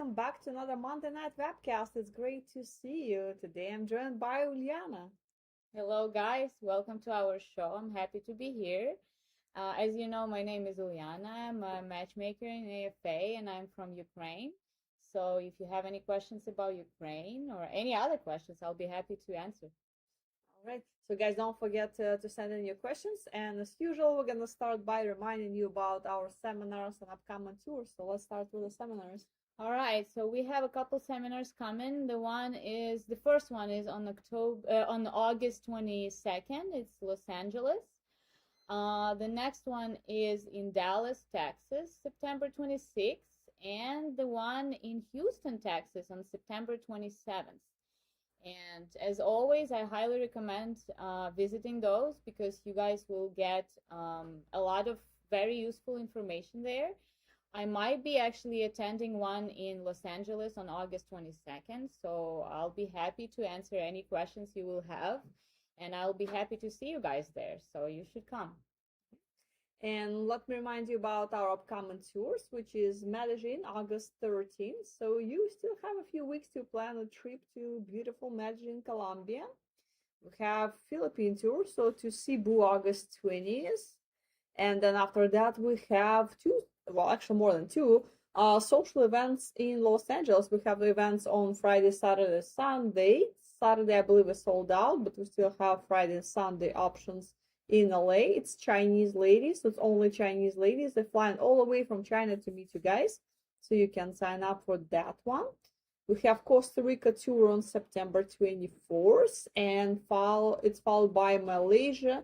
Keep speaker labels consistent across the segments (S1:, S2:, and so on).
S1: welcome back to another Monday Night Webcast. It's great to see you. Today I'm joined by Uliana.
S2: Hello, guys. Welcome to our show. I'm happy to be here. As you know, my name is Uliana. I'm a matchmaker in AFA and I'm from Ukraine. So if you have any questions about Ukraine or any other questions, I'll be happy to answer.
S1: All right. So, guys, don't forget to send in your questions. And as usual, we're going to start by reminding you about our seminars and upcoming tours. So, let's start with the seminars.
S2: All right, so we have a couple seminars coming. The first one is on August 22nd. It's Los Angeles. The next one is in Dallas, Texas, September 26th, and the one in Houston, Texas on September 27th. And as always, I highly recommend visiting those because you guys will get a lot of very useful information there. I might be actually attending one in Los Angeles on August 22nd, so I'll be happy to answer any questions you will have, and I'll be happy to see you guys there, so you should come.
S1: And let me remind you about our upcoming tours, which is Medellin, August 13th. So you still have a few weeks to plan a trip to beautiful Medellin, Colombia. We have Philippine tour, so to Cebu, August 20th. And then after that, we have more than two, social events in Los Angeles. We have events on Friday, Saturday, Sunday. Saturday, I believe, is sold out, but we still have Friday and Sunday options in LA. It's Chinese ladies, so it's only Chinese ladies. They're flying all the way from China to meet you guys, so you can sign up for that one. We have Costa Rica tour on September 24th, and it's followed by Malaysia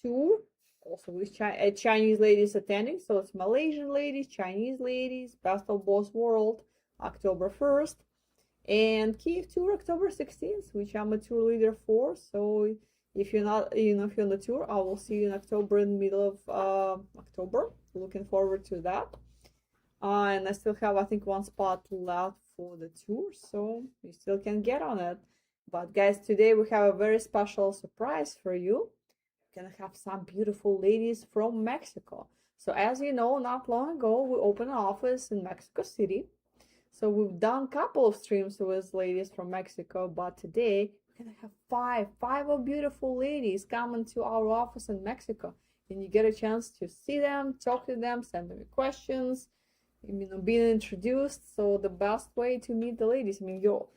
S1: tour, also with Chinese ladies attending. So it's Malaysian ladies, Chinese ladies, best of both worlds, October 1st, and Kiev tour October 16th, which I'm a tour leader for. So if you're not, if you're on the tour, I will see you in October, in the middle of October. Looking forward to that. And I still have, I think, one spot left for the tour, so you still can get on it. But guys, today we have a very special surprise for you. We're gonna have some beautiful ladies from Mexico. So as you know, not long ago, we opened an office in Mexico City. So we've done a couple of streams with ladies from Mexico, but today we're gonna have five of beautiful ladies coming to our office in Mexico, and you get a chance to see them, talk to them, send them questions, being introduced. So the best way to meet the ladies, you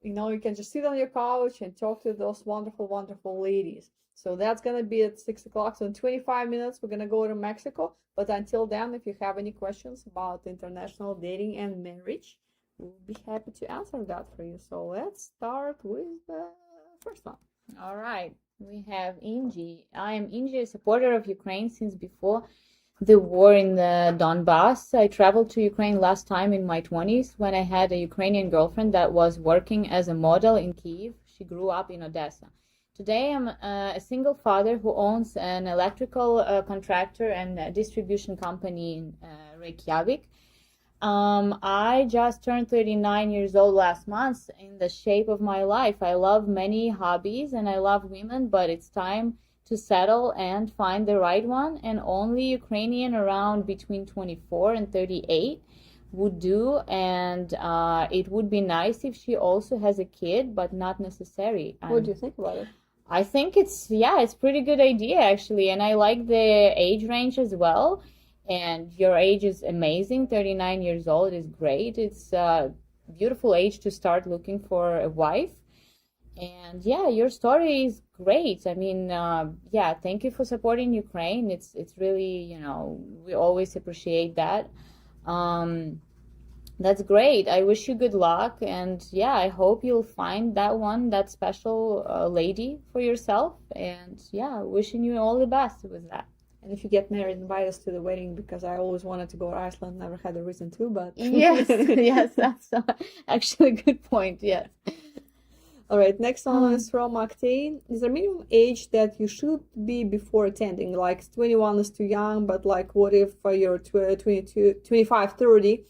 S1: can just sit on your couch and talk to those wonderful ladies. So that's gonna be at 6 o'clock. So in 25 minutes, we're gonna go to Mexico. But until then, if you have any questions about international dating and marriage, we'll be happy to answer that for you. So let's start with the first one.
S2: All right, we have Inji. I am Inji, a supporter of Ukraine since before the war in the Donbass. I traveled to Ukraine last time in my 20s when I had a Ukrainian girlfriend that was working as a model in Kyiv. She grew up in Odessa. Today, I'm a single father who owns an electrical contractor and distribution company in Reykjavik. I just turned 39 years old last month. In the shape of my life, I love many hobbies and I love women, but it's time to settle and find the right one, and only Ukrainian around between 24 and 38 would do, and it would be nice if she also has a kid, but not necessary.
S1: What do you think about it?
S2: I think it's pretty good idea actually, and I like the age range as well. And your age is amazing. 39 years old is great. It's a beautiful age to start looking for a wife. And yeah, your story is great. I mean, thank you for supporting Ukraine. It's really, we always appreciate that. That's great. I wish you good luck, and yeah, I hope you'll find that special lady for yourself. And yeah, wishing you all the best with that.
S1: And if you get married, invite us to the wedding, because I always wanted to go to Iceland, never had a reason to, but
S2: yes, that's actually a good point. Yes.
S1: All right, next one is from Octane. Is there a minimum age that you should be before attending? Like 21 is too young, but like what if you're 22, 25, 30?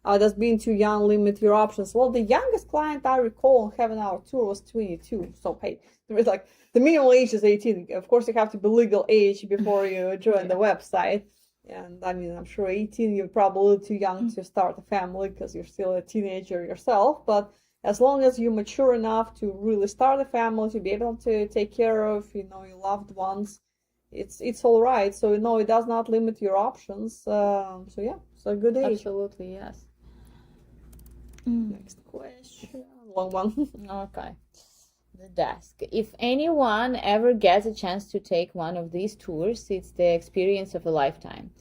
S1: Does being too young limit your options? Well, the youngest client I recall on having our tour was 22. So hey, there was like the minimum age is 18. Of course, you have to be legal age before you join the website. And I mean, I'm sure 18, you're probably too young to start a family because you're still a teenager yourself. But as long as you're mature enough to really start a family, to be able to take care of, your loved ones, it's all right. So, it does not limit your options. So yeah, it's a good age.
S2: Absolutely, yes.
S1: Next question. Long one.
S2: Okay. The desk. If anyone ever gets a chance to take one of these tours, it's the experience of a lifetime.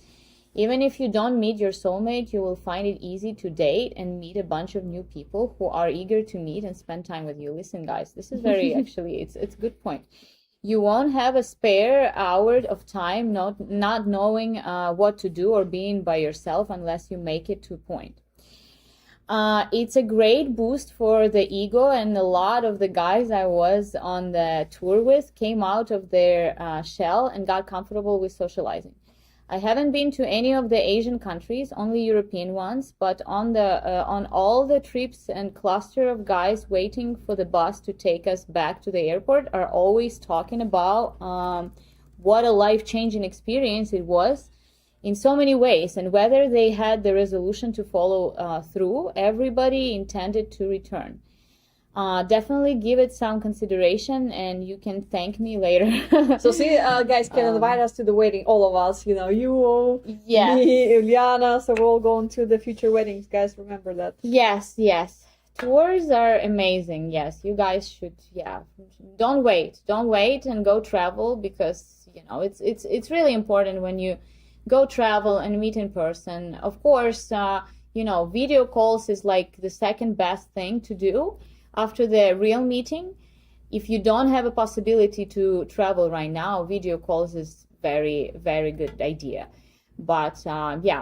S2: Even if you don't meet your soulmate, you will find it easy to date and meet a bunch of new people who are eager to meet and spend time with you. Listen, guys, this is very actually it's a good point. You won't have a spare hour of time not knowing what to do or being by yourself unless you make it to a point. It's a great boost for the ego, and a lot of the guys I was on the tour with came out of their shell and got comfortable with socializing. I haven't been to any of the Asian countries, only European ones, but on all the trips and cluster of guys waiting for the bus to take us back to the airport are always talking about what a life-changing experience it was in so many ways, and whether they had the resolution to follow through. Everybody intended to return. Definitely give it some consideration, and you can thank me later.
S1: So see, guys can invite us to the wedding, all of us, you,
S2: Yes.
S1: me, Ilyana, so we're all going to the future weddings, guys, remember that.
S2: Yes. Tours are amazing. Yes, you guys should, don't wait and go travel, because it's really important when you go travel and meet in person. Of course, video calls is like the second best thing to do after the real meeting. If you don't have a possibility to travel right now, video calls is very, very good idea. But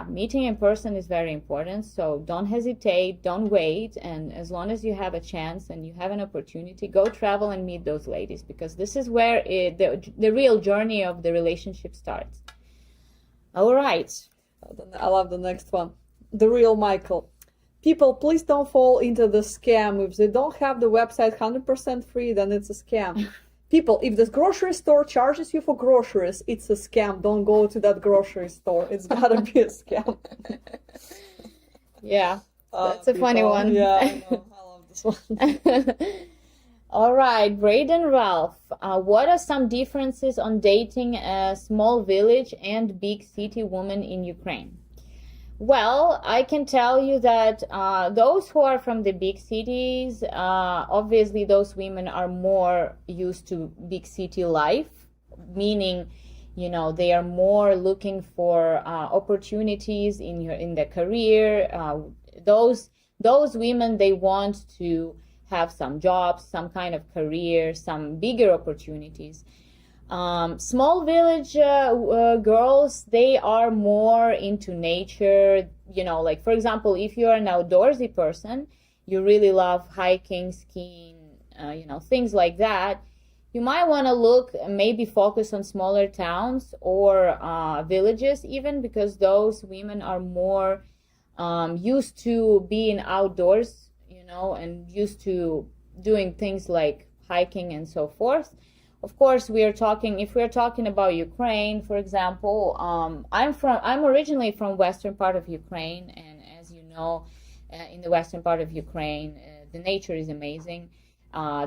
S2: meeting in person is very important. So don't hesitate, don't wait. And as long as you have a chance and you have an opportunity, go travel and meet those ladies, because this is where the real journey of the relationship starts. All right.
S1: I love the next one. The real Michael. People, please don't fall into the scam. If they don't have the website 100% free, then it's a scam. People, if the grocery store charges you for groceries, it's a scam. Don't go to that grocery store. It's gotta be a scam.
S2: Yeah, that's a funny one.
S1: Yeah, I know. I love this one.
S2: All right, Braden Ralph. What are some differences on dating a small village and big city woman in Ukraine? Well, I can tell you that those who are from the big cities, obviously those women are more used to big city life, meaning, they are more looking for opportunities in their career. Those women, they want to have some jobs, some kind of career, some bigger opportunities. Small village girls, they are more into nature, like, for example, if you're an outdoorsy person, you really love hiking, skiing, things like that, you might want to maybe focus on smaller towns or villages even, because those women are more used to being outdoors, and used to doing things like hiking and so forth. Of course, if we're talking about Ukraine, for example, I'm originally from western part of Ukraine, and as you know, in the western part of Ukraine, the nature is amazing.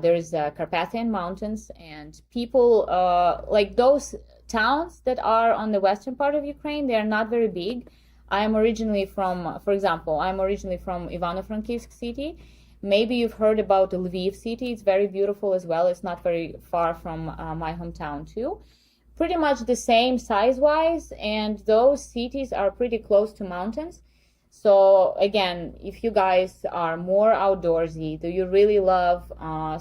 S2: There's Carpathian Mountains, and people, like those towns that are on the western part of Ukraine, they are not very big. I'm originally from Ivano-Frankivsk city. Maybe you've heard about Lviv city. It's very beautiful as well. It's not very far from my hometown too. Pretty much the same size-wise, and those cities are pretty close to mountains. So again, if you guys are more outdoorsy, do you really love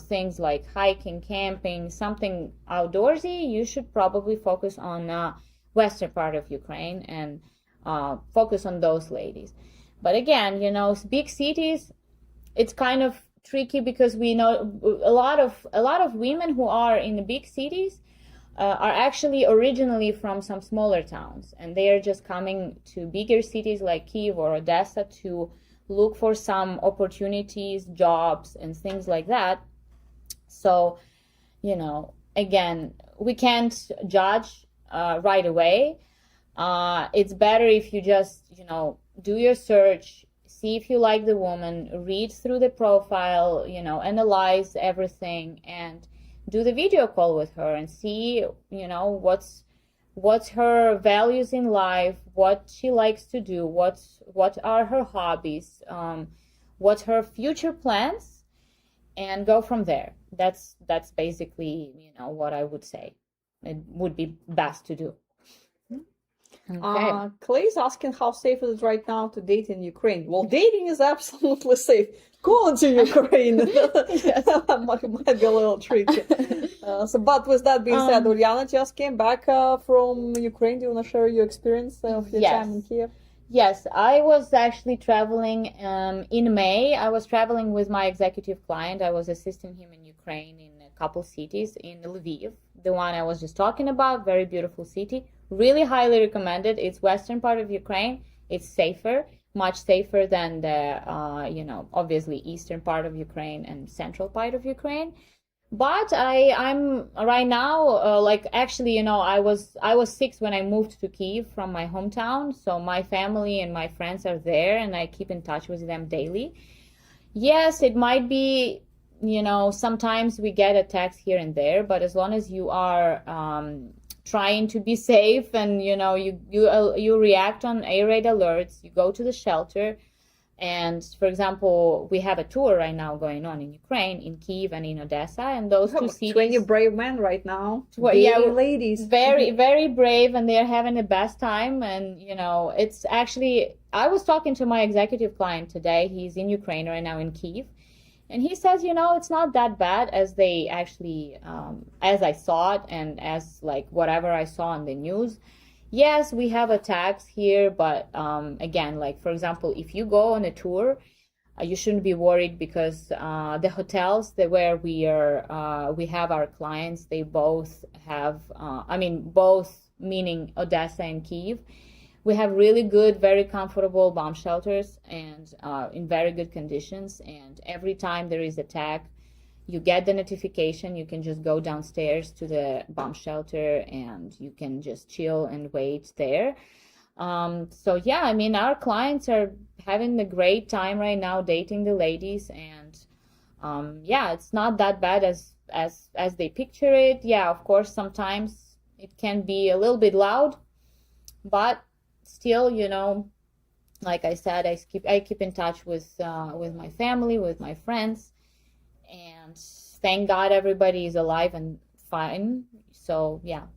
S2: things like hiking, camping, something outdoorsy, you should probably focus on western part of Ukraine and focus on those ladies. But again, big cities, it's kind of tricky, because we know a lot of women who are in the big cities are actually originally from some smaller towns, and they are just coming to bigger cities like Kyiv or Odessa to look for some opportunities, jobs, and things like that. So, again, we can't judge right away. It's better if you just, do your search, see if you like the woman, read through the profile, analyze everything, and do the video call with her and see, what's her values in life, what she likes to do, what are her hobbies, what's her future plans, and go from there. That's basically, what I would say it would be best to do. Okay.
S1: Clay's asking how safe is it right now to date in Ukraine? Well, dating is absolutely safe. Going to Ukraine might be a little tricky. But with that being said, Uliana just came back from Ukraine. Do you want to share your experience of your time in Kiev?
S2: Yes, I was actually traveling in May. I was traveling with my executive client. I was assisting him in Ukraine in a couple cities, in Lviv, the one I was just talking about, very beautiful city. Really highly recommended. It's western part of Ukraine. It's safer, much safer than the, obviously eastern part of Ukraine and central part of Ukraine. But I'm right now, actually, I was 6 when I moved to Kyiv from my hometown. So my family and my friends are there, and I keep in touch with them daily. Yes, it might be, sometimes we get attacks here and there, but as long as you are trying to be safe and you react on air raid alerts, you go to the shelter. And for example, we have a tour right now going on in Ukraine, in Kyiv and in Odessa, and those two cities.
S1: 20 brave men right now. Ladies.
S2: Very, very brave, and they're having the best time. And it's actually, I was talking to my executive client today. He's in Ukraine right now in Kyiv. And he says, it's not that bad as they actually, as I saw it and as whatever I saw on the news. Yes, we have attacks here, but again, for example, if you go on a tour, you shouldn't be worried because the hotels where we have our clients, they both have, both meaning Odessa and Kyiv. We have really good, very comfortable bomb shelters and in very good conditions. And every time there is attack, you get the notification. You can just go downstairs to the bomb shelter and you can just chill and wait there. So yeah, our clients are having a great time right now dating the ladies, and yeah, it's not that bad as they picture it. Yeah, of course, sometimes it can be a little bit loud, but still, like I said, I keep in touch with my family, with my friends. And thank God everybody is alive and fine. So yeah,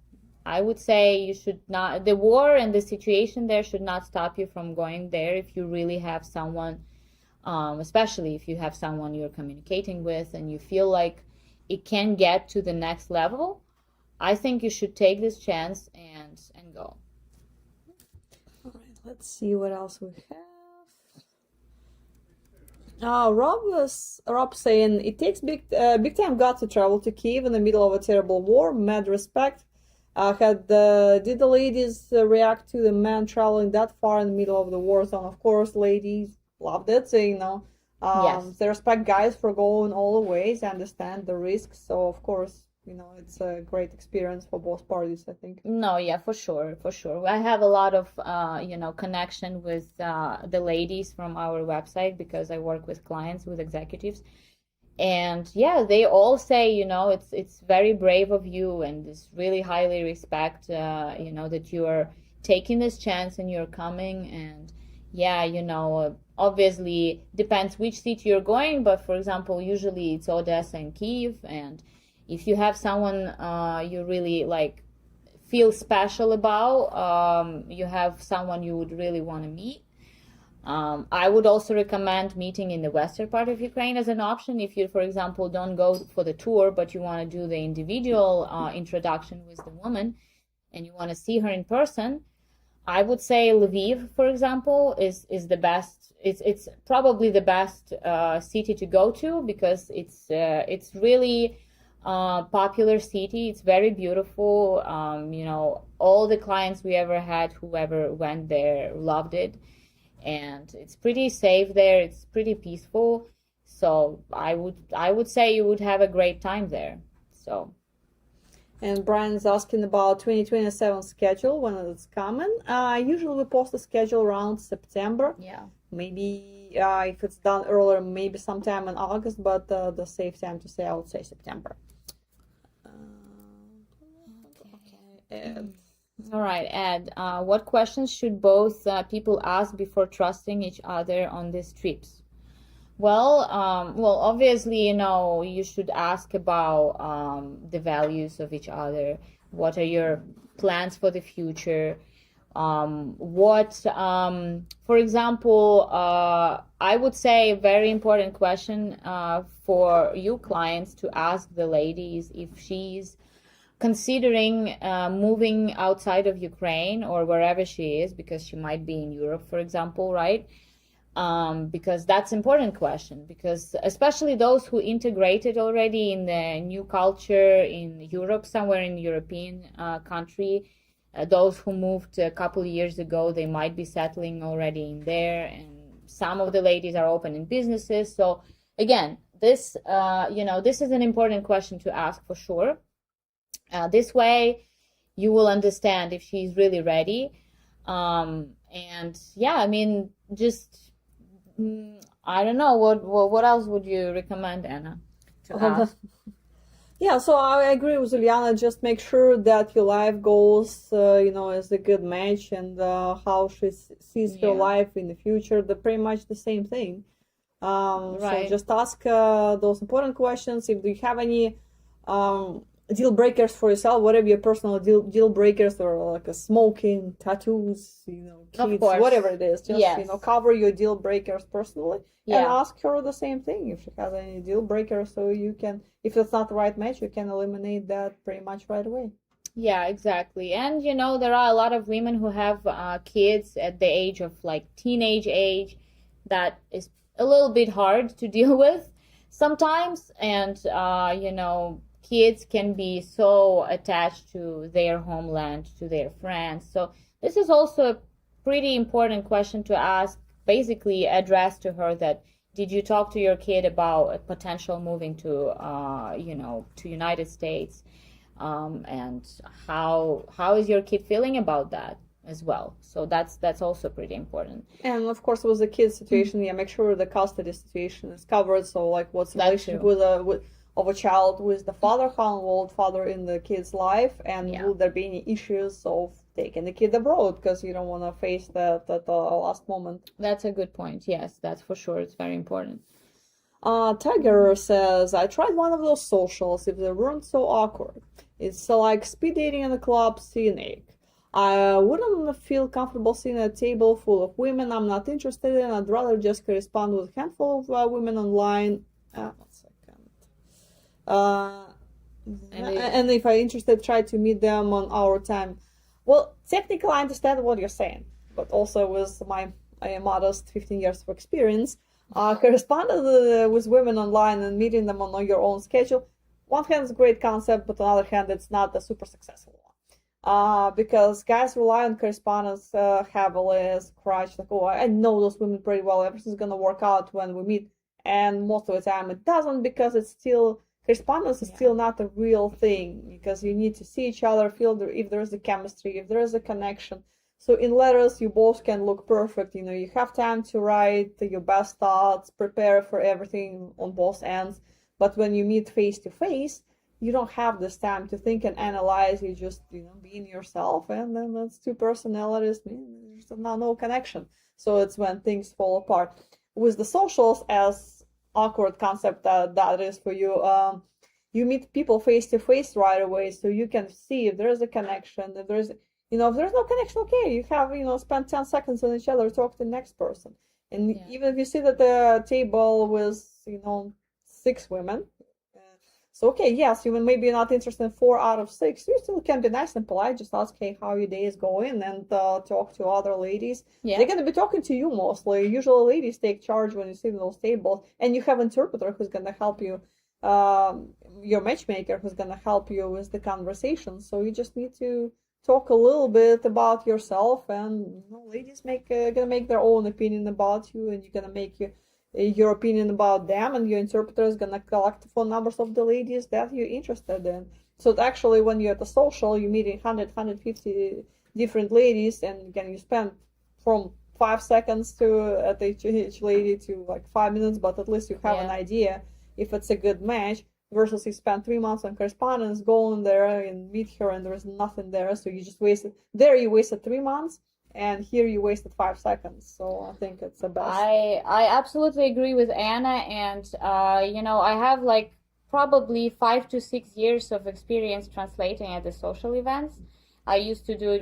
S2: I would say you should not, the war and the situation there should not stop you from going there if you really have someone, especially if you have someone you're communicating with and you feel like it can get to the next level. I think you should take this chance and go.
S1: All right, let's see what else we have. Rob saying it takes big time guts to travel to Kyiv in the middle of a terrible war. Mad respect. Did the ladies react to the men traveling that far in the middle of the war zone? Of course, ladies loved it. So
S2: Yes.
S1: they respect guys for going all the ways. They understand the risks. So of course, it's a great experience for both parties, I think.
S2: No, yeah, for sure, for sure. I have a lot of, connection with the ladies from our website because I work with clients, with executives. And yeah, they all say, it's very brave of you and it's really highly respect, that you are taking this chance and you're coming. And yeah, obviously depends which city you're going, but for example, usually it's Odessa and Kyiv. And if you have someone you really feel special about, you have someone you would really want to meet, I would also recommend meeting in the western part of Ukraine as an option. If you, for example, don't go for the tour, but you want to do the individual introduction with the woman and you want to see her in person, I would say Lviv, for example, is the best. It's probably the best city to go to because it's really popular city. It's very beautiful. All the clients we ever had, whoever went there, loved it. And it's pretty safe there. It's pretty peaceful. So I would say you would have a great time there. So
S1: And Brian's asking about 2027 schedule, when it's coming. Usually we post the schedule around September.
S2: Yeah.
S1: Maybe if it's done earlier, maybe sometime in August, but the safe time to say, I would say September. And
S2: All right, Ed. What questions should both people ask before trusting each other on these trips? Well, obviously, you should ask about the values of each other. What are your plans for the future? For example, I would say a very important question for you clients to ask the ladies if she's considering moving outside of Ukraine or wherever she is, because she might be in Europe, for example, right? Because that's important question, because especially those who integrated already in the new culture in Europe, somewhere in the European country, those who moved a couple of years ago, they might be settling already in there, and some of the ladies are opening businesses. So again, this is an important question to ask for sure. This way you will understand if she's really ready. And yeah, I mean, just I don't know, what else would you recommend, Anna, to ask?
S1: Yeah, so I agree with Juliana. Just make sure that your life goals, is a good match, and how she sees her
S2: Yeah.
S1: life in the future. They're pretty much the same thing. So
S2: Right.
S1: just ask those important questions. If you have any deal breakers for yourself, whatever your personal deal breakers, or like a smoking, tattoos,
S2: Of
S1: kids,
S2: course.
S1: whatever it is, just
S2: Yes.
S1: cover your deal breakers personally, and
S2: Yeah.
S1: ask her the same thing if she has any deal breakers, so you can, if it's not the right match, you can eliminate that pretty much right away.
S2: Yeah, exactly. And there are a lot of women who have kids at the age of like teenage age that is a little bit hard to deal with sometimes. And kids can be so attached to their homeland, to their friends. So this is also a pretty important question to ask, basically address to her, that did you talk to your kid about a potential moving to to United States? And how is your kid feeling about that as well? So that's also pretty important.
S1: And of course, with the kids situation, yeah, make sure the custody situation is covered. So, like, what's the
S2: That
S1: relationship
S2: too.
S1: of a child with the father, how involved father in the kid's life, and
S2: Yeah.
S1: will there be any issues of taking the kid abroad, because you don't want to face that at the last moment.
S2: That's a good point. Yes, that's for sure. It's very important.
S1: Tiger says, I tried one of those socials if they weren't so awkward. It's like speed dating in a club, scenic. I wouldn't feel comfortable sitting at a table full of women I'm not interested in. I'd rather just correspond with a handful of women online. 1 second. And if I'm interested, try to meet them on our time. Well, technically, I understand what you're saying, but also with my modest 15 years of experience, corresponding with women online and meeting them on your own schedule, one hand is a great concept, but on the other hand, it's not a super successful one. Because guys rely on correspondence heavily as crutch, like, oh, I know those women pretty well, everything's gonna work out when we meet, and most of the time it doesn't, because it's still, correspondence is still not a real thing, because you need to see each other, feel if there is a chemistry, if there is a connection. So in letters, you both can look perfect. You have time to write your best thoughts, prepare for everything on both ends. But when you meet face to face, you don't have this time to think and analyze. You just, being yourself, and then that's two personalities. There's no connection. So it's when things fall apart. With the socials, as awkward concept that is for you, you meet people face to face right away, so you can see if there is a connection. If there's if there's no connection, okay, you have spend 10 seconds on each other, talk to the next person. And even if you sit at the table with 6 women, so okay, yes, you maybe not interested in 4 out of 6, you still can be nice and polite, just ask, hey, how your day is going, and talk to other ladies. They're going to be talking to you mostly. Usually ladies take charge when you sit in those tables, and you have an interpreter who's going to help you, your matchmaker who's going to help you with the conversation. So you just need to talk a little bit about yourself, and ladies gonna make their own opinion about you, and you're gonna make your opinion about them, and your interpreter is gonna collect the phone numbers of the ladies that you're interested in. So actually, when you're at a social, you're meeting 100, 150 different ladies, and again, you spend from 5 seconds to at each lady to like 5 minutes, but at least you have an idea if it's a good match. Versus you spend 3 months on correspondence, go in there and meet her, and there's nothing there, so you just wasted. There you wasted 3 months, and here you wasted 5 seconds. So I think it's the best.
S2: I absolutely agree with Anna, and I have like probably 5 to 6 years of experience translating at the social events. I used to do it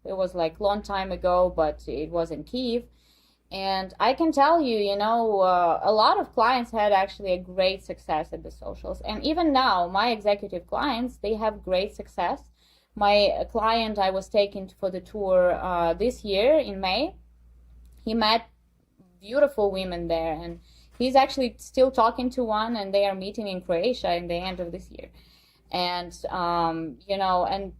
S2: it was like long time ago, but it was in Kyiv. And I can tell you, a lot of clients had actually a great success at the socials. And even now, my executive clients, they have great success. My client I was taking for the tour this year in May, he met beautiful women there. And he's actually still talking to one, and they are meeting in Croatia in the end of this year. And, and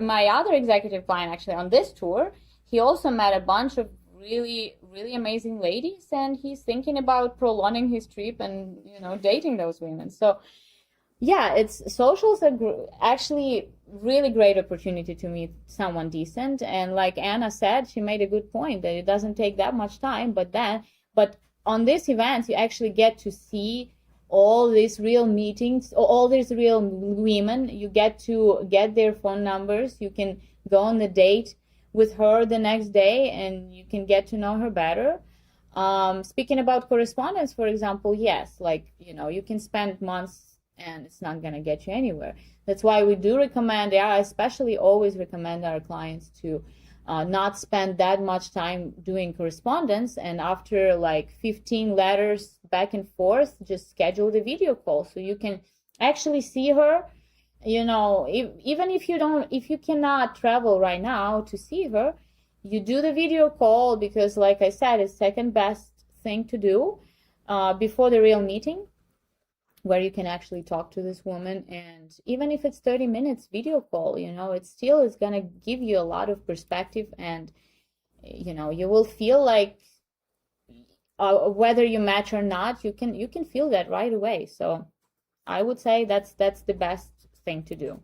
S2: my other executive client actually on this tour, he also met a bunch of really, really amazing ladies, and he's thinking about prolonging his trip and, dating those women. So yeah, socials are actually really great opportunity to meet someone decent. And like Anna said, she made a good point that it doesn't take that much time, but on these events, you actually get to see all these real meetings, all these real women. You get to get their phone numbers. You can go on the date with her the next day, and you can get to know her better. Speaking about correspondence, for example, yes, you can spend months and it's not going to get you anywhere. That's why we do recommend, I especially always recommend our clients to not spend that much time doing correspondence, and after like 15 letters back and forth, just schedule the video call so you can actually see her. Even if you cannot travel right now to see her, you do the video call, because like I said, it's second best thing to do before the real meeting, where you can actually talk to this woman. And even if it's 30 minutes video call, it still is going to give you a lot of perspective, and you will feel like whether you match or not, you can feel that right away. So I would say that's the best thing to do.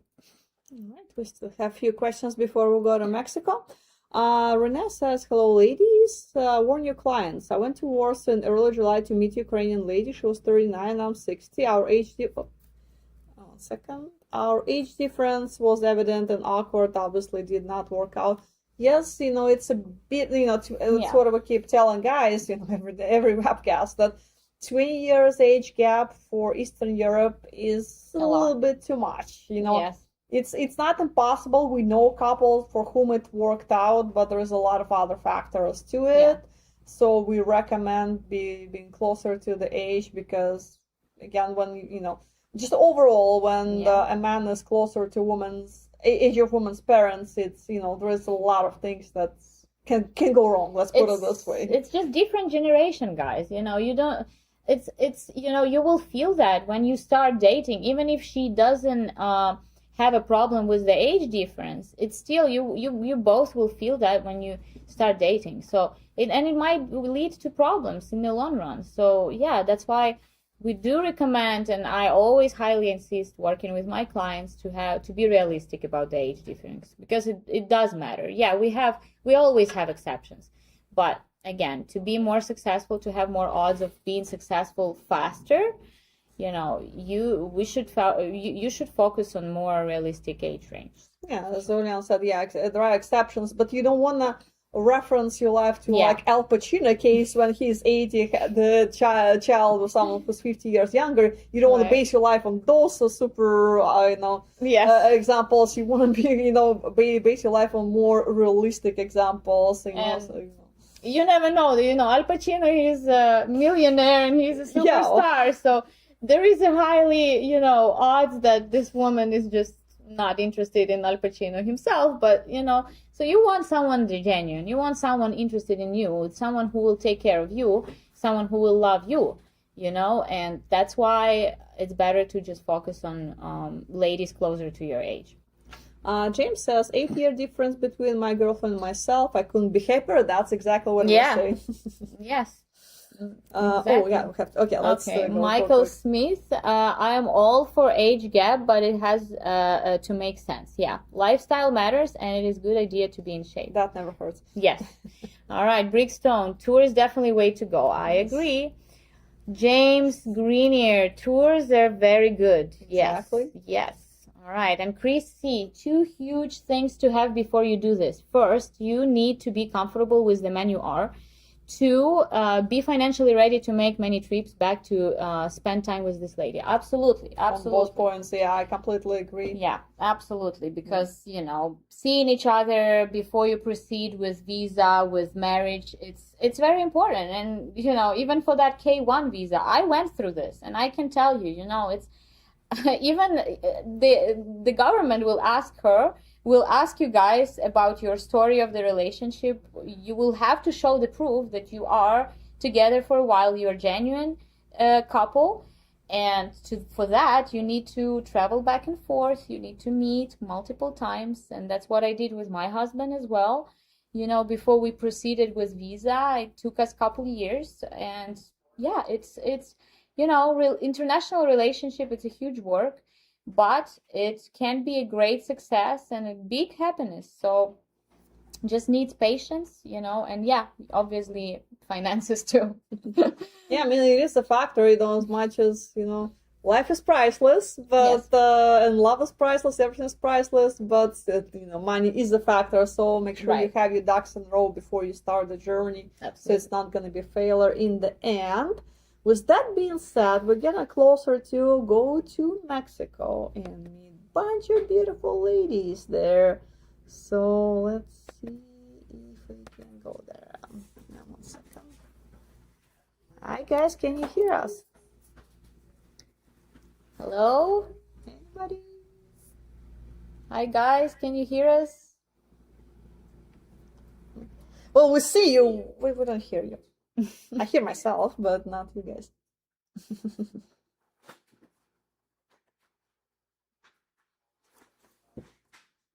S1: All right, we still have a few questions before we go to Mexico. Renee says, hello ladies, warn your clients. I went to Warsaw in early July to meet Ukrainian lady. She was 39, I'm 60. Our age difference was evident and awkward, obviously did not work out. Yes, it's a bit, sort of I keep telling guys, every webcast, that 20 years age gap for Eastern Europe is a little bit too much,
S2: Yes.
S1: It's not impossible. We know couples for whom it worked out, but there's a lot of other factors to it. Yeah. So we recommend being closer to the age, because again, when just overall, when a man is closer to woman's age of woman's parents, it's there is a lot of things that can go wrong. Let's put it this way.
S2: It's just different generation, guys. You don't. It's you will feel that when you start dating, even if she doesn't have a problem with the age difference, it's still you both will feel that when you start dating. So it might lead to problems in the long run. So yeah, that's why we do recommend, and I always highly insist working with my clients to be realistic about the age difference, because it does matter. Yeah, we always have exceptions, but again, to be more successful, to have more odds of being successful faster, you should focus on more realistic age range.
S1: Yeah, as Oriana said, there are exceptions, but you don't want to reference your life to like Al Pacino case when he's 80, the child with someone who's 50 years younger. You don't want to base your life on those super, examples. You want to be, base your life on more realistic examples.
S2: You never know. Al Pacino is a millionaire and he's a superstar. So there is a highly, odds that this woman is just not interested in Al Pacino himself. But, so you want someone genuine. You want someone interested in you, someone who will take care of you, someone who will love you, and that's why it's better to just focus on ladies closer to your age.
S1: James says, 8-year difference between my girlfriend and myself. I couldn't be happier. That's exactly what we're saying.
S2: Yes.
S1: Oh yeah, we have okay. Let's
S2: Okay,
S1: go for
S2: Michael
S1: quick.
S2: Smith. I am all for age gap, but it has to make sense. Yeah, lifestyle matters, and it is good idea to be in shape.
S1: That never hurts.
S2: Yes. All right, Brickstone. Tour is definitely way to go. I
S1: Yes.
S2: agree. James Greenier. Tours are very good. Yes.
S1: Exactly.
S2: Yes. All right. And Chris C. Two huge things to have before you do this. First, you need to be comfortable with the man you are. Two, be financially ready to make many trips back to spend time with this lady. Absolutely.
S1: On
S2: Absolutely.
S1: both points, yeah, I completely agree.
S2: Yeah, absolutely. Because, seeing each other before you proceed with visa, with marriage, it's very important. And, even for that K1 visa, I went through this, and I can tell you, it's even the government will ask you guys about your story of the relationship. You will have to show the proof that you are together for a while, you're a genuine couple. And for that, you need to travel back and forth. You need to meet multiple times. And that's what I did with my husband as well. Before we proceeded with visa, it took us a couple years. And yeah, it's international relationship, it's a huge work, but it can be a great success and a big happiness. So just needs patience, and yeah, obviously finances too.
S1: Yeah, I mean, it is a factor, as much as, life is priceless, but and love is priceless, everything is priceless, but money is a factor. So make sure you have your ducks in a row before you start the journey.
S2: Absolutely.
S1: So it's not going to be a failure in the end. With that being said, we're getting closer to go to Mexico and meet a bunch of beautiful ladies there. So let's see if we can go there. Now, 1 second. Hi guys, can you hear us?
S2: Hello?
S1: Anybody?
S2: Hi guys, can you hear us?
S1: Well, we see you. We don't hear you. I hear myself, but not you guys.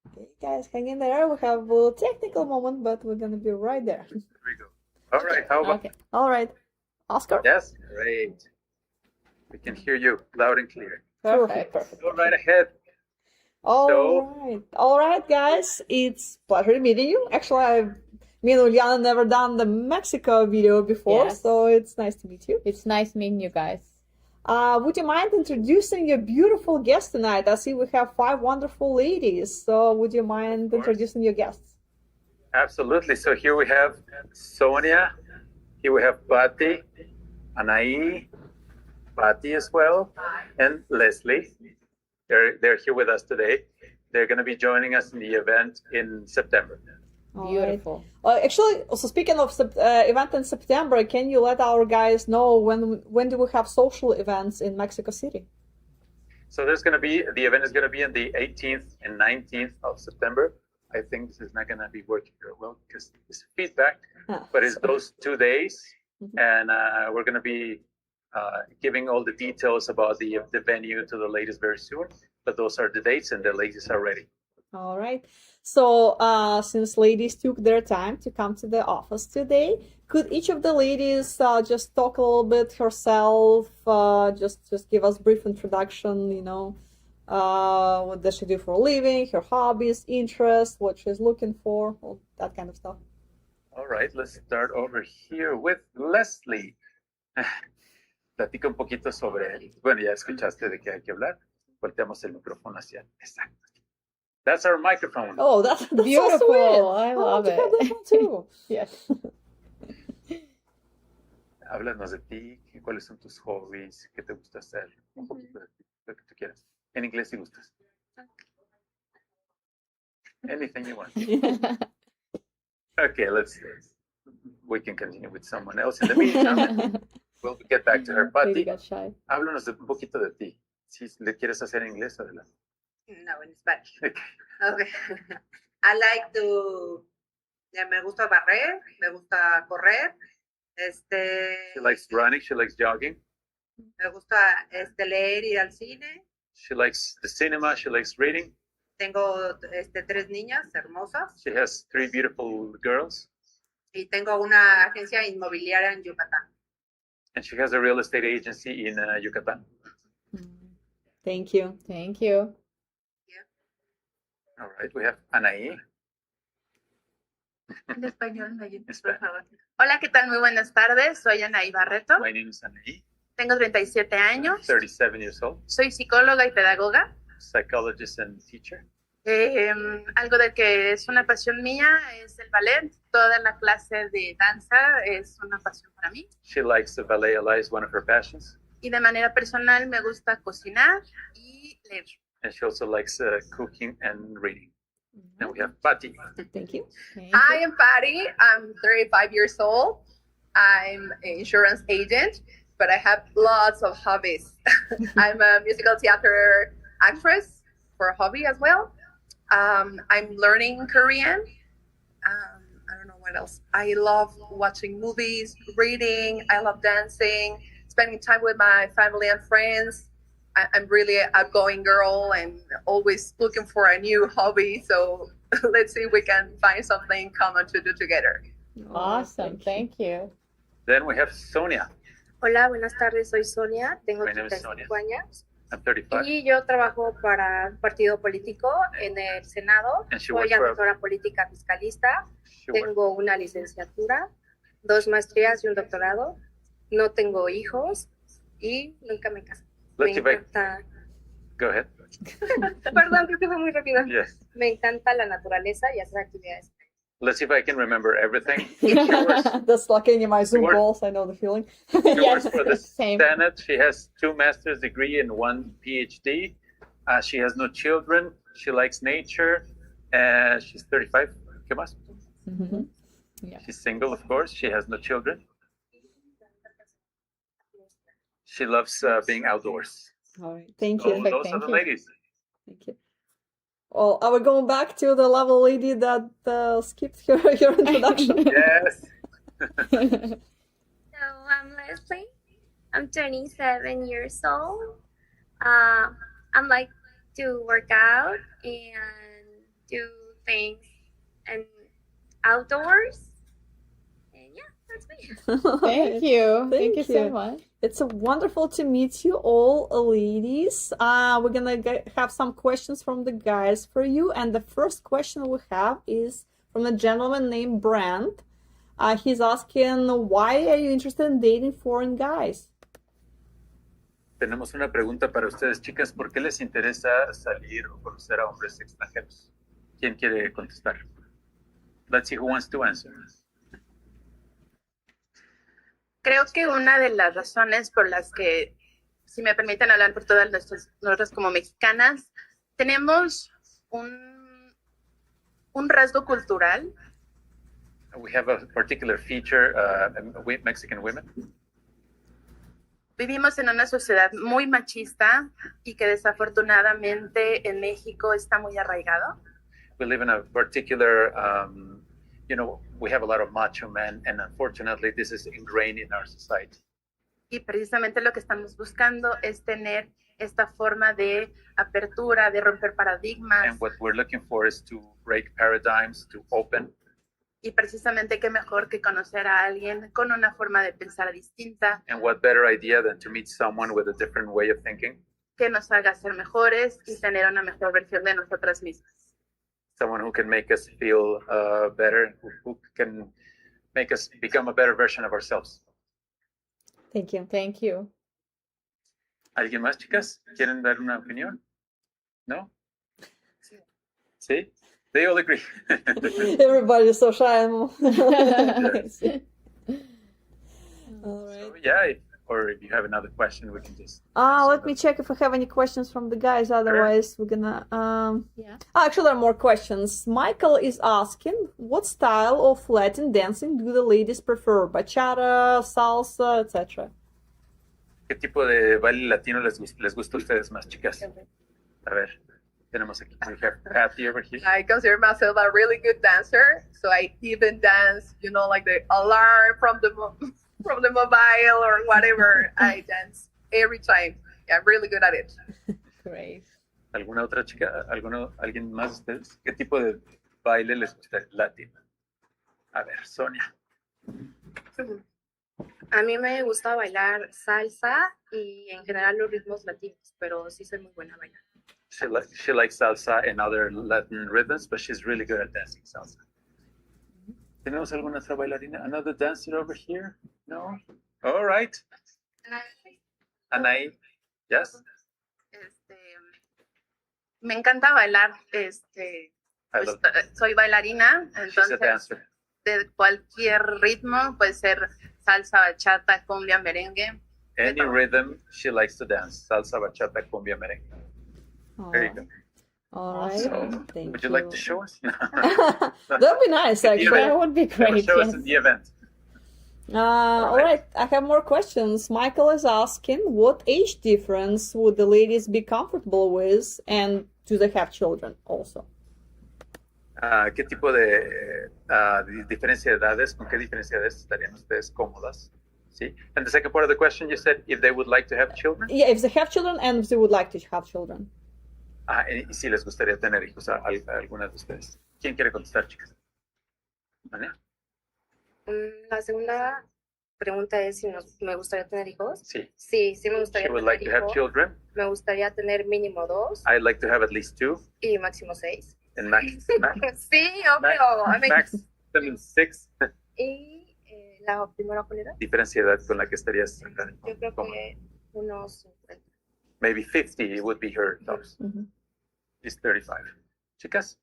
S1: Okay, guys, hang in there. We have a technical moment, but we're gonna be right there.
S3: There we go. All right, how about?
S2: Okay.
S1: All right, Oscar.
S3: Yes, great. We can hear you loud and clear.
S2: Perfect.
S3: Go right ahead.
S1: All right, guys. It's pleasure meeting you. Actually, me and Uliana never done the Mexico video before,
S2: Yes.
S1: so it's nice to meet you.
S2: It's nice meeting you guys.
S1: Would you mind introducing your beautiful guests tonight? I see we have 5 wonderful ladies. So would you mind introducing your guests?
S3: Absolutely. So here we have Sonia. Here we have Patty, Anaí, Patty as well, and Leslie. They're here with us today. They're going to be joining us in the event in September.
S1: All
S2: Beautiful.
S1: right. Actually, also speaking of event in September, can you let our guys know when do we have social events in Mexico City?
S3: So the event is going to be on the 18th and 19th of September. I think this is not going to be working very well because it's feedback, but it's those 2 days. And we're going to be giving all the details about the venue to the ladies very soon. But those are the dates and the ladies are ready.
S1: All right. So since ladies took their time to come to the office today, could each of the ladies just talk a little bit herself, just give us brief introduction, what does she do for a living, her hobbies, interests, what she's looking for, all that kind of stuff.
S3: All right, let's start over here with Leslie. Platica un poquito sobre, bueno, ya escuchaste de qué hay que hablar. Volteamos el micrófono hacia, exacto. That's our microphone.
S1: Oh, that's
S2: Beautiful.
S1: so sweet.
S2: I love
S1: you have that one too.
S2: Yes.
S3: Háblanos de ti, cuáles son tus hobbies, qué te gusta hacer, un poquito de ti, lo que tú quieras. En inglés si gustas. Anything you want. Okay, we can continue with someone else in the meantime. We'll get back to her.
S2: Lady
S3: Patty,
S2: got shy.
S3: háblanos un poquito de ti. Si le quieres hacer en inglés, adelante.
S4: No, en Spanish.
S3: Okay.
S4: Okay. I like to, me gusta barrer, me gusta correr,
S3: She likes running, she likes jogging,
S4: me gusta leer, ir al cine.
S3: she likes the cinema, she likes reading.
S4: Tengo 3 niñas hermosas
S3: She has 3 beautiful girls,
S4: y tengo una agencia inmobiliaria en Yucatán.
S3: And she has a real estate agency in Yucatan.
S1: Thank you.
S2: Thank you.
S3: All right, we have Anaí.
S5: En español, Nayib, por
S3: Español.
S5: favor. Hola, ¿qué tal? Muy buenas tardes. Soy Anaí Barreto.
S3: My name is Anaí,
S5: Tengo 37 años.
S3: 37 years old,
S5: Soy psicóloga y pedagoga.
S3: psychologist and teacher.
S5: Algo de que es una pasión mía es el ballet. Toda la clase de danza es una pasión para mí.
S3: She likes the ballet a lot, is one of her passions.
S5: Y de manera personal me gusta cocinar y leer.
S3: And she also likes cooking and reading. And we have Patty.
S1: Thank you.
S2: Thank
S6: I
S2: you.
S6: am Patty. I'm 35 years old. I'm an insurance agent, but I have lots of hobbies. I'm a musical theater actress for a hobby as well. I'm learning Korean. I don't know what else. I love watching movies, reading. I love dancing, spending time with my family and friends. I'm really an outgoing girl and always looking for a new hobby. So let's see if we can find something common to do together.
S2: Awesome. Thank you.
S3: Then we have Sonia.
S7: Hola, buenas tardes, soy Sonia, tengo
S3: My name is
S7: 35 años
S3: I'm 35.
S7: y yo trabajo para un partido político en el Senado.
S3: And she
S7: Soy
S3: works for
S7: asesora política fiscalista,
S3: she works-
S7: tengo una licenciatura, 2 maestrías y un doctorado, no tengo hijos y nunca me casé. Me
S3: Let's see if I-
S7: encanta,
S3: Go ahead.
S7: perdón, creo que fue muy rápido.
S3: Yes.
S7: Me encanta la naturaleza y hacer actividades.
S3: Let's see if I can remember everything. She works,
S1: That's like any of my Zoom
S3: Sure.
S1: calls. I know the feeling.
S3: she
S2: Yes,
S3: works for the
S2: same.
S3: Senate. She has 2 master's degree and 1 PhD. She has no children. She likes nature. She's 35. ¿Qué más?
S2: Mhm. Yeah.
S3: She's single, of course. She has no children. She loves being outdoors.
S1: All right. Thank
S3: So
S1: you.
S2: Perfect,
S3: those are
S2: thank
S3: the
S2: you.
S3: ladies.
S1: Thank you. Well, are we going back to the level lady that skipped her introduction?
S3: Yes.
S8: So I'm Leslie. I'm 27 years old. I'm like to work out and do things and outdoors. And yeah, that's me.
S2: Thank you. Thank you so
S1: you.
S2: much.
S1: It's wonderful to meet you all, ladies. We're gonna have some questions from the guys for you, and the first question we have is from a gentleman named Brent. He's asking, why are you interested in dating foreign guys?
S3: Tenemos una pregunta para ustedes, chicas. ¿Por qué les interesa salir o conocer a hombres extranjeros? ¿Quién quiere contestar? Let's see who wants to answer.
S5: Creo que una de las razones por las que, si me permiten hablar por todas nosotras como mexicanas, tenemos un rasgo cultural
S3: We have a particular feature, Mexican women.
S5: Vivimos en una sociedad muy machista y que desafortunadamente en México está muy arraigado.
S3: We live in a particular, we have a lot of macho men, and unfortunately, this is ingrained in our society.
S5: Y precisamente lo que estamos buscando es tener esta forma de apertura, de romper paradigmas.
S3: And what we're looking for is to break paradigms, to open.
S5: Y precisamente qué mejor que conocer a alguien con una forma de pensar distinta,
S3: And what better idea than to meet someone with a different way of thinking?
S5: que nos haga ser mejores y tener una mejor versión de nosotras mismas.
S3: Someone who can make us feel better, who can make us become a better version of ourselves.
S1: Thank you.
S2: Thank you.
S3: ¿Alguien más, chicas? ¿Quieren dar una opinión? ¿No? ¿Sí? They all agree.
S1: Everybody's so shy. All
S3: So,
S1: right.
S3: yeah, or if you have another question, we can just.
S1: Let me check if I have any questions from the guys. Otherwise, we're gonna.
S2: Yeah.
S1: Actually, there are more questions. Michael is asking, what style of Latin dancing do the ladies prefer? Bachata, salsa, etc.
S3: ¿Qué tipo de baile latino les gusta a ustedes más, chicas? A ver, tenemos aquí. We have Patty over here.
S6: I consider myself a really good dancer, so I even dance, like the alarm from the mobile or whatever. I dance every time. Yeah, I'm really good at it.
S2: Great.
S3: ¿Alguna otra chica? ¿Alguien más de ustedes? ¿Qué tipo de baile les gusta latino? A ver, Sonia.
S7: A mí me gusta bailar salsa y en general los ritmos latinos, pero sí soy muy buena bailando.
S3: She likes salsa and other Latin rhythms, but she's really good at dancing salsa. ¿Tenemos alguna otra bailarina? Another dancer over here? No? All right. Anaí, yes?
S5: Me encanta bailar,
S3: I love
S5: soy bailarina,
S3: She's a
S5: entonces
S3: dancer.
S5: de cualquier ritmo, puede ser salsa, bachata, cumbia, merengue.
S3: Any rhythm, she likes to dance. Salsa, bachata, cumbia, merengue. There you go.
S1: All right.
S3: So,
S1: Thank
S3: would you like to show us?
S1: That'd be nice, actually.
S2: That would be great.
S3: Show us
S2: Yes.
S3: in the event.
S1: All right, I have more questions. Michael is asking, what age difference would the ladies be comfortable with, and do they have children also?
S3: ¿Qué tipo de diferencia de edades, con qué diferencia de edades estarían ustedes cómodas? ¿Sí? And the second part of the question, you said if they would like to have children.
S1: Yeah, if they have children and if they would like to have children.
S3: Y si les gustaría tener hijos a alguna de ustedes. ¿Quién quiere contestar, chicas? ¿Vania?
S7: La segunda pregunta es si me gustaría tener hijos.
S3: Sí.
S7: Sí, sí me
S3: She
S7: gustaría
S3: would
S7: tener
S3: like to have
S7: hijos.
S3: children.
S7: Me gustaría tener mínimo 2
S3: I'd like to have at least 2
S7: y máximo 6.
S3: and max
S7: Sí, obvio. I mean,
S3: maximum 6.
S7: y la primera cuál era?
S3: Diferencia de edad con la que estarías
S7: Yo creo
S3: cómoda.
S7: que unos 50.
S3: Maybe 50 would be her tops.
S1: Mhm.
S3: She's 35. Chicas?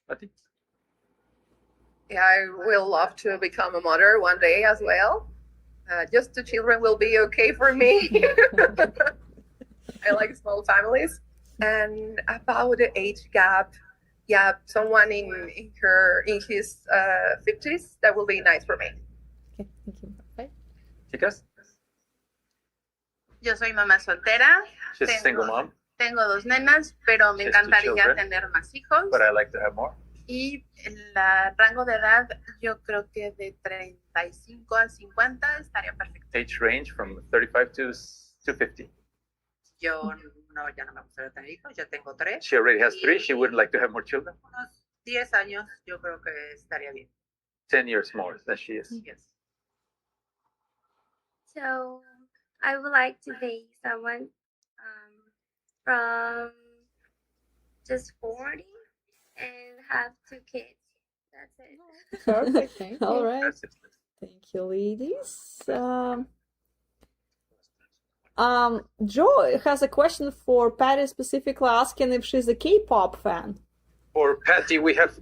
S3: Pati?
S6: Yeah, I will love to become a mother one day as well. Just 2 children will be okay for me. I like small families. And about the age gap, yeah, someone in his 50s, that will be nice for me.
S1: Okay, thank you. Perfect.
S3: Chicas?
S5: Yo soy mamá soltera,
S3: She's a single mom,
S5: tengo 2 nenas, pero me
S3: She has 2
S5: encantaría
S3: children.
S5: tener más hijos.
S3: but I like to have more.
S5: Y el rango de edad, yo creo que de 35 a 50 estaría perfecto.
S3: Age range from 35 to 50.
S4: Yo no, ya no me gustaría tener hijos, ya tengo 3.
S3: She already has 3. She wouldn't like to have more children.
S4: Unos 10 años yo creo que estaría bien.
S3: 10 years more than she is.
S4: Yes.
S8: So I would like to date someone from just 40 and have 2 kids. That's it.
S2: Perfect. Thank
S1: All
S2: you.
S1: right.
S3: That's it.
S1: Thank you, ladies. Joe has a question for Patty, specifically asking if she's a K-pop fan.
S3: For Patty, we have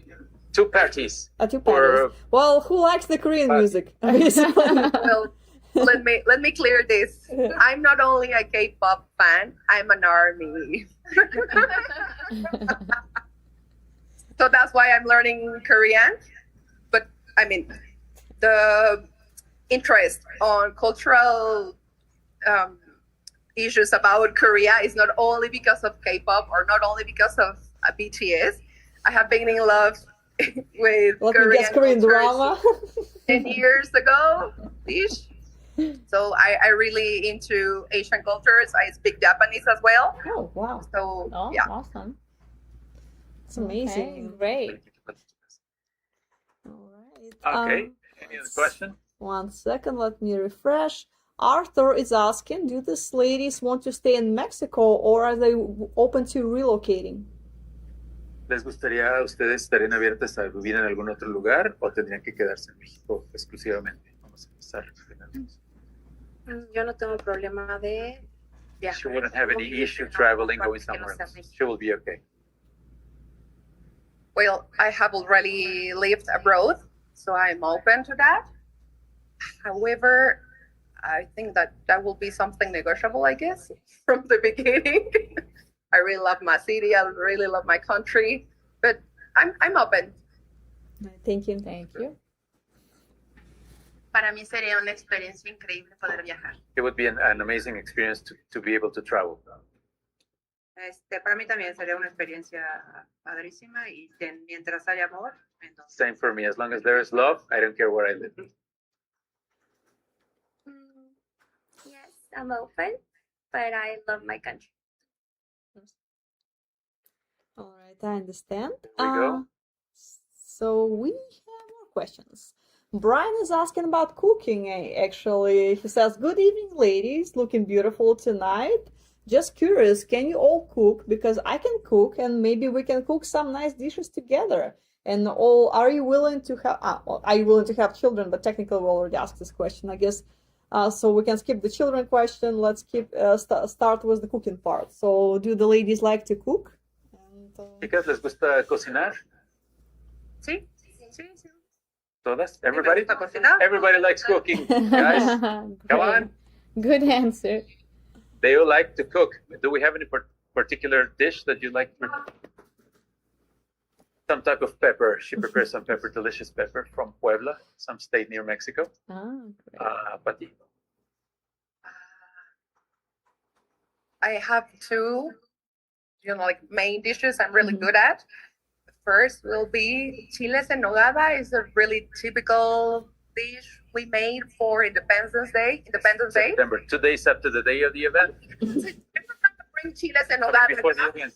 S3: 2 parties.
S1: Two
S3: For
S1: Patties. Well, who likes the Korean
S3: Patty.
S1: music? Basically.
S6: Well, let me clear this. I'm not only a K-pop fan, I'm an army. So that's why I'm learning Korean. But I mean, the interest on cultural issues about Korea is not only because of K-pop or not only because of BTS. I have been in love with
S1: Let me guess, Korean
S6: cultures
S1: drama.
S6: 10 years ago ish. So I really into Asian cultures. I speak Japanese as well.
S1: Oh, wow.
S6: So
S2: Oh,
S6: yeah.
S2: awesome.
S1: It's amazing.
S2: Okay, great.
S1: All right.
S3: Okay. Any other question?
S1: 1 second, let me refresh. Arthur is asking, do these ladies want to stay in Mexico or are they open to relocating?
S3: ¿Les gustaría a ustedes estarían abiertas a vivir en algún otro lugar o tendrían que quedarse en México exclusivamente? Vamos a empezar.
S7: Yo no tengo problema de viajar.
S3: She wouldn't have any issue traveling, going somewhere else. She will be okay.
S6: Well, I have already lived abroad, so I'm open to that. However, I think that will be something negotiable, I guess, from the beginning. I really love my city. I really love my country, but I'm open.
S1: Thank you.
S2: Thank you.
S5: Para mí sería una experiencia increíble poder viajar.
S3: It would be an amazing experience to be able to travel.
S4: Para mí también sería una experiencia padrísima y mientras haya amor, entonces.
S3: Same for me. As long as there is love, I don't care where I live.
S8: Yes, I'm open, but I love my country.
S1: All right, I understand.
S3: There we go.
S1: So we have more questions. Brian is asking about cooking, actually. He says, "Good evening, ladies. Looking beautiful tonight. Just curious, can you all cook? Because I can cook, and maybe we can cook some nice dishes together. And are you willing to have, are you willing to have children? But technically, we already asked this question, I guess. So we can skip the children question. Let's start with the cooking part. So, do the ladies like to cook?
S3: Chicas, ¿les gusta cocinar?
S5: Sí, sí, sí.
S3: Todas?
S4: Me
S3: Everybody?
S4: gusta cocinar.
S3: Everybody likes cooking, guys. Come on.
S2: Good answer.
S3: They all like to cook. Do we have any particular dish that you like? Some type of pepper. She prepares some pepper, delicious pepper from Puebla, some state near Mexico. Pati?
S6: I have two, like main dishes I'm really good at. First will be chiles en nogada. Is a really typical dish we made for Independence Day.
S3: September, 2 days after the day of the event.
S6: Bring chiles en nogada.
S3: Before the event.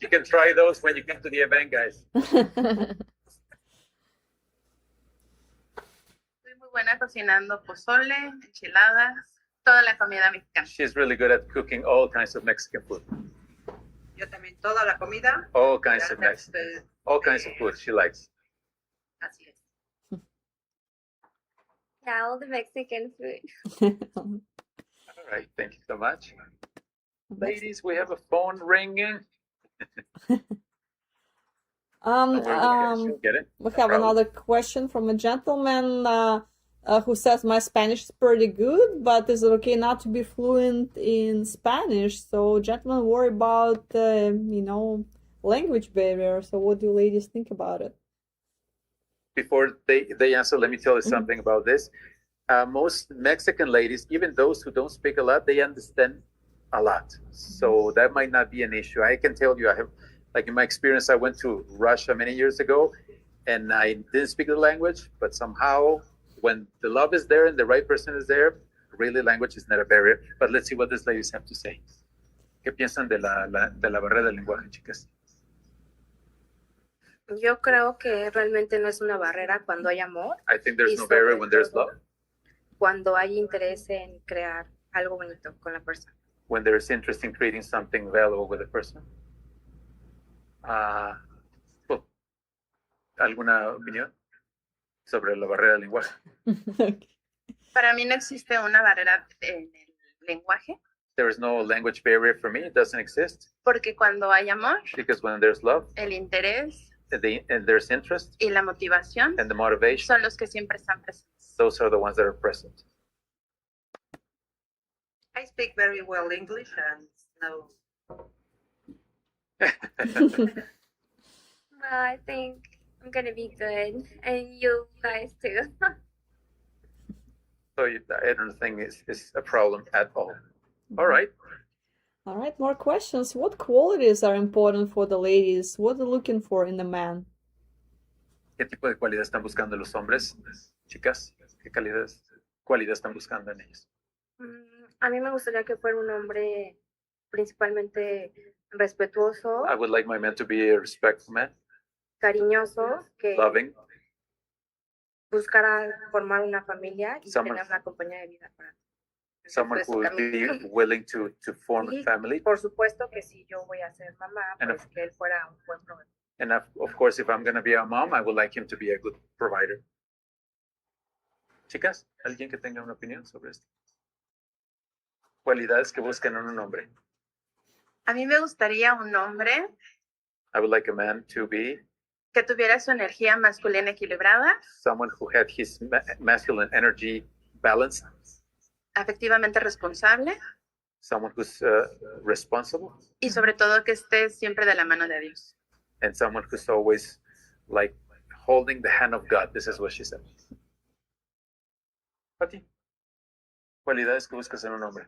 S3: You can try those when you come to the event, guys.
S5: Soy muy buena cocinando pozole, enchiladas, toda la comida mexicana.
S3: She's really good at cooking all kinds of Mexican food.
S4: Yo también, toda la comida.
S3: All kinds of Mexican, all kinds of food she likes.
S4: Así es.
S8: Yeah, all the Mexican food.
S3: All right, thank you so much. Ladies, we have a phone ringing. Don't worry, guys, you'll get it.
S1: We
S3: No
S1: have
S3: problem.
S1: another question from a gentleman who says, "My Spanish is pretty good, but is it okay not to be fluent in Spanish?" So, gentlemen worry about, language barrier. So, what do ladies think about it?
S3: Before they answer, let me tell you something about this. Most Mexican ladies, even those who don't speak a lot, they understand a lot. So that might not be an issue. I can tell you, I have, like in my experience, I went to Russia many years ago and I didn't speak the language, but somehow when the love is there and the right person is there, really language is not a barrier. But let's see what these ladies have to say. ¿Qué piensan de la barrera del lenguaje, chicas?
S7: Yo creo que realmente no es una barrera cuando hay amor,
S3: I think there's
S7: Y
S3: no barrier
S7: sobre
S3: when there's
S7: todo-
S3: love.
S7: cuando hay interés en crear algo bonito con la persona.
S3: When there's interest in creating something valuable with a person. Well, ¿alguna opinión sobre la barrera del lenguaje?
S5: Para mí no existe una barrera en el lenguaje,
S3: There is no language barrier for me. It doesn't exist
S5: porque cuando hay amor,
S3: because when there's love
S5: el interés
S3: and there's interest
S5: y la motivación
S3: and the motivation,
S5: son los que siempre están presentes.
S3: those are the ones that are present.
S4: I speak very well English and no.
S8: Well, I think I'm gonna be good, and you guys too.
S3: So I don't think it's a problem at all. All right.
S1: All right, more questions. What qualities are important for the ladies? What are they looking for in a man?
S3: ¿Qué tipo de cualidades están buscando los hombres, chicas? ¿Qué cualidades están buscando en ellos?
S7: A mí me gustaría que fuera un hombre principalmente respetuoso,
S3: I would like my man to be a respectful man,
S7: cariñoso, que
S3: loving,
S7: buscara formar una familia y
S3: Someone-
S7: tener una compañía de vida para
S3: someone who would be willing to form a
S7: Y,
S3: family.
S7: por supuesto que si yo voy a ser mamá,
S3: And
S7: pues que él fuera un buen proveedor.
S3: And of course, if I'm going to be a mom, I would like him to be a good provider. Chicas, ¿alguien que tenga una opinión sobre esto? Cualidades que buscan en un hombre.
S5: A mí me gustaría un hombre
S3: I would like a man to be
S5: que tuviera su energía masculina equilibrada,
S3: someone who had his masculine energy balanced,
S5: afectivamente responsable
S3: someone who's responsible,
S5: y sobre todo que esté siempre de la mano de Dios.
S3: and someone who's always like holding the hand of God. This is what she said. Pati, cualidades que buscas en un hombre.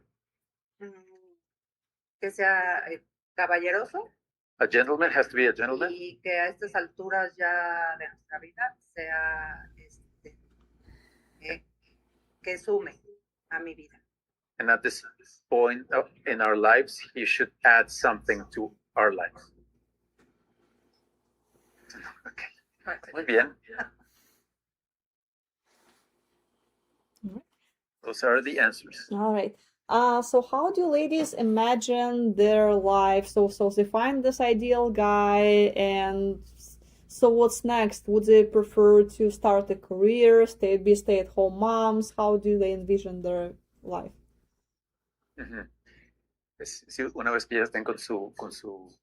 S4: Que sea caballeroso
S3: A gentleman has to be a gentleman,
S4: y que a estas alturas ya de nuestra vida sea que sume a mi vida.
S3: and at this point in our lives, he should add something to our lives. Okay. Muy bien. Those are the answers.
S1: All right. So how do ladies imagine their life? So they find this ideal guy, and so what's next? Would they prefer to start a career, be stay-at-home moms? How do they envision their life?
S3: Ujú. Sí, una vez que ya estén con su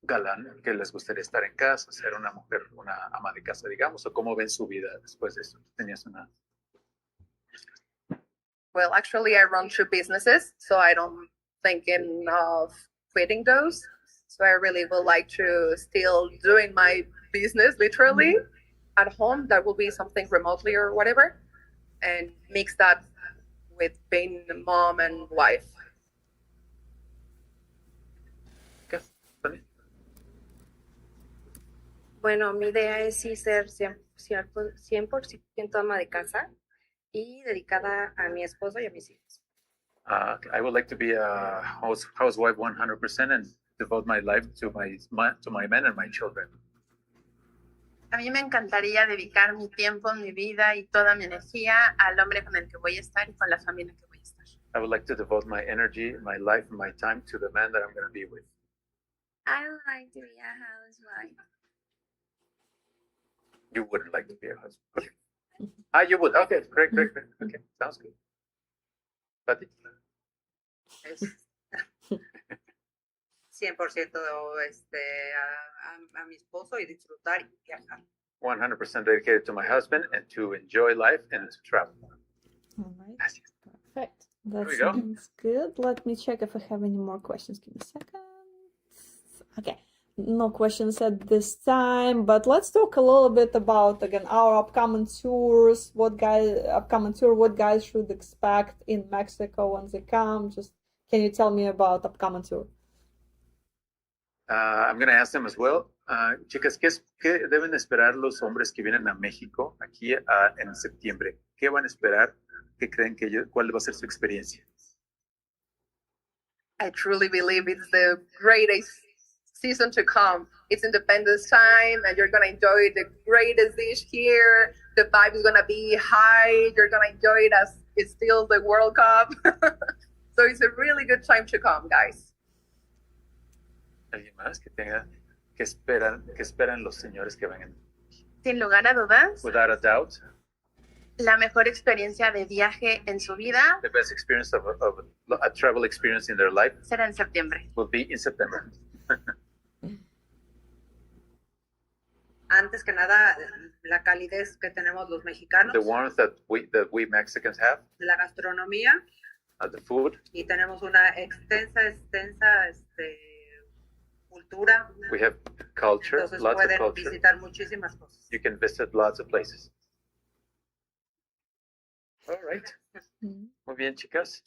S3: galán, que les gustaría estar en casa, ser una mujer, una ama de casa, digamos, o cómo ven su vida después de eso. Tenías una.
S6: Well, actually, I run 2 businesses, so I don't thinking of quitting those. So I really would like to still doing my business literally at home. That will be something remotely or whatever, and mix that with being a mom and wife.
S3: ¿Qué? Tony?
S7: Bueno, mi idea es sí ser 100% ama de casa y dedicada a mi esposo y a mis hijos.
S3: I would like to be a housewife 100% and devote my life to my men and my children.
S5: A mí me encantaría dedicar mi tiempo, mi vida y toda mi energía al hombre con el que voy a estar y con la familia que voy a estar.
S3: I would like to devote my energy, my life, and my time to the man that I'm going to be with.
S8: I would like to be a housewife.
S3: You wouldn't like to be a husband. Okay. You would. Okay, great. Okay, sounds good. Pati?
S4: Es 100% a mi esposo y disfrutar y viajar.
S3: 100% dedicated to my husband and to enjoy life and to travel.
S1: All right.
S3: Gracias.
S1: Perfect. That
S3: we go.
S1: sounds good. Let me check if I have any more questions. Give me a second. Okay. No questions at this time, but let's talk a little bit about again our upcoming tours. What guys should expect in Mexico when they come? Just can you tell me about upcoming tour?
S3: I'm going to ask them as well. Chicas, ¿qué deben esperar los hombres que vienen a México aquí en septiembre? ¿Qué van a esperar? ¿Qué creen cuál va a ser su experiencia?
S6: I truly believe it's the greatest season to come. It's Independence time, and you're gonna enjoy the greatest dish here. The vibe is gonna be high. You're gonna enjoy it as it's still the World Cup. So it's a really good time to come, guys.
S3: ¿Alguien más que esperan los señores que vengan?
S5: Sin lugar a dudas,
S3: Without a doubt,
S5: la mejor experiencia de viaje en su vida
S3: the best experience of a travel experience in their life
S5: será en septiembre.
S3: will be in September.
S4: Antes que nada, la calidez que tenemos los mexicanos,
S3: The warmth that we Mexicans have,
S4: la gastronomía,
S3: the food,
S4: y tenemos una extensa cultura.
S3: we have culture,
S4: Entonces
S3: lots of
S4: pueden
S3: culture.
S4: visitar muchísimas cosas.
S3: You can visit lots of places. All right. Muy bien, chicas.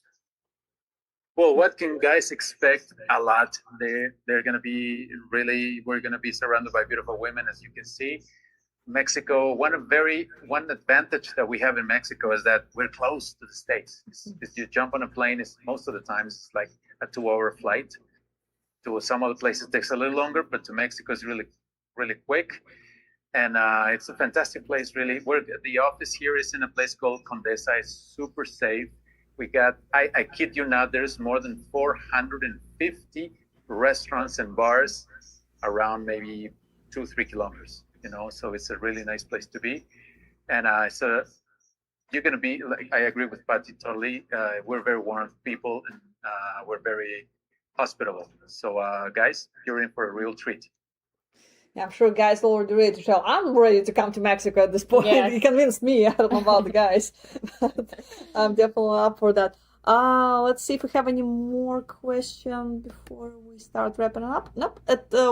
S3: Well, what can guys expect? A lot. They're going to be we're going to be surrounded by beautiful women, as you can see. Mexico, one advantage that we have in Mexico is that we're close to the States. If you jump on a plane, most of the times it's like a 2-hour flight. To some other places it takes a little longer, but to Mexico is really, really quick. And it's a fantastic place, really. The office here is in a place called Condesa. It's super safe. We got, I kid you not, there's more than 450 restaurants and bars around maybe 2-3 kilometers, so it's a really nice place to be. And so you're going to be, like, I agree with Patty totally. We're very warm people, and we're very hospitable. So guys, you're in for a real treat.
S1: Yeah, I'm sure guys are already ready to travel. I'm ready to come to Mexico at this point.
S2: Yes.
S1: You convinced me. I don't know about the guys, but I'm definitely up for that. Let's see if we have any more questions before we start wrapping up. Nope,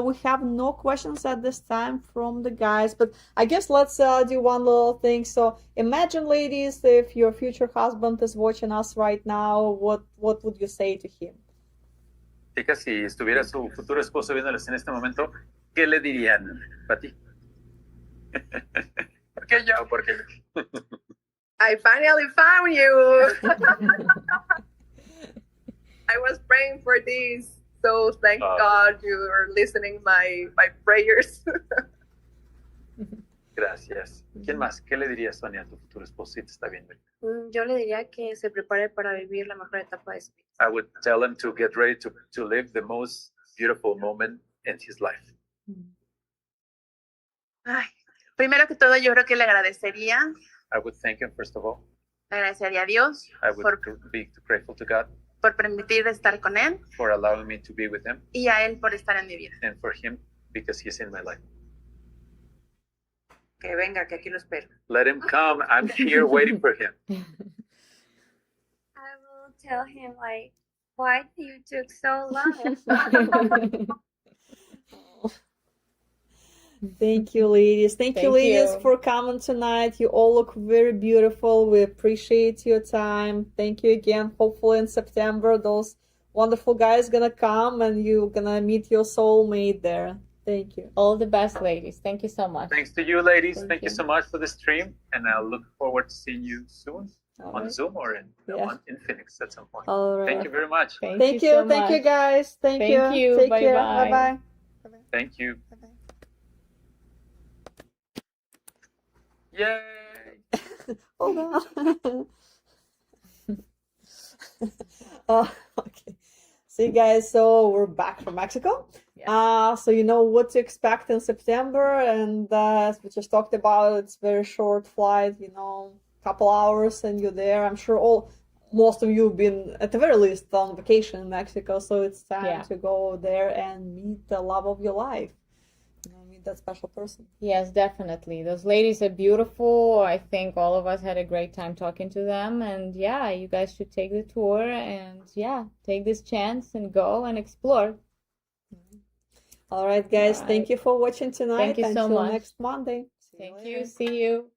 S1: we have no questions at this time from the guys, but I guess let's do one little thing. So imagine, ladies, if your future husband is watching us right now, what would you say to him?
S3: Chicas, si estuviera su futuro esposo viéndoles en este momento, ¿qué le dirían, Pati? ¿Por qué yo? ¿Por qué?
S6: I finally found you. I was praying for this, so thank God you are listening my prayers.
S3: Gracias. ¿Quién más? ¿Qué le dirías, Sonia, a tu futuro esposo si te está viendo?
S7: Yo le diría que se prepare para vivir la mejor etapa de su vida.
S3: I would tell him to get ready to live the most beautiful moment in his life.
S5: Ay, primero que todo, yo creo que le agradecería
S3: I would thank him, first of all.
S5: agradecería a Dios
S3: I would be grateful to God
S5: por permitir estar con Él
S3: for allowing me to be with him,
S5: y a Él por estar en mi vida.
S3: and for him because he's in my life.
S4: Que venga, que aquí lo espero.
S3: Let him come. I'm here waiting for him.
S8: I will tell him like, why you took so long?
S1: Thank you, ladies. Thank you,
S2: Thank
S1: ladies,
S2: you.
S1: for coming tonight. You all look very beautiful. We appreciate your time. Thank you again. Hopefully in September, those wonderful guys gonna come and you're gonna meet your soulmate there. Thank you.
S2: All the best, ladies. Thank you so much.
S3: Thanks to you, ladies.
S2: Thank
S3: Thank you
S2: you.
S3: so much for the stream, and I look forward to seeing you soon
S1: All
S3: on
S1: right.
S3: Zoom or
S1: Yeah.
S3: in Phoenix at some point.
S1: All right.
S3: Thank you very much.
S1: Thank you.
S2: so
S1: Thank you,
S2: much.
S1: guys. Thank
S2: Thank
S1: you.
S2: you.
S1: Take care.
S2: Bye-bye.
S1: Bye bye.
S3: Thank you.
S1: Bye-bye.
S3: Yay!
S1: Hold on. Oh, okay. See, guys, so we're back from Mexico.
S2: Yes.
S1: So you know what to expect in September, and as we just talked about, it's very short flight, couple hours and you're there. I'm sure most of you have been at the very least on vacation in Mexico, so it's time
S2: Yeah.
S1: to go there and meet the love of your life. Meet that special person.
S2: Yes, definitely. Those ladies are beautiful. I think all of us had a great time talking to them. And yeah, you guys should take the tour and yeah, take this chance and go and explore.
S1: All right, guys, thank
S2: Right.
S1: you for watching tonight.
S2: Thank you so
S1: Until
S2: much.
S1: next Monday. See
S2: Thank
S1: later.
S2: you. See you.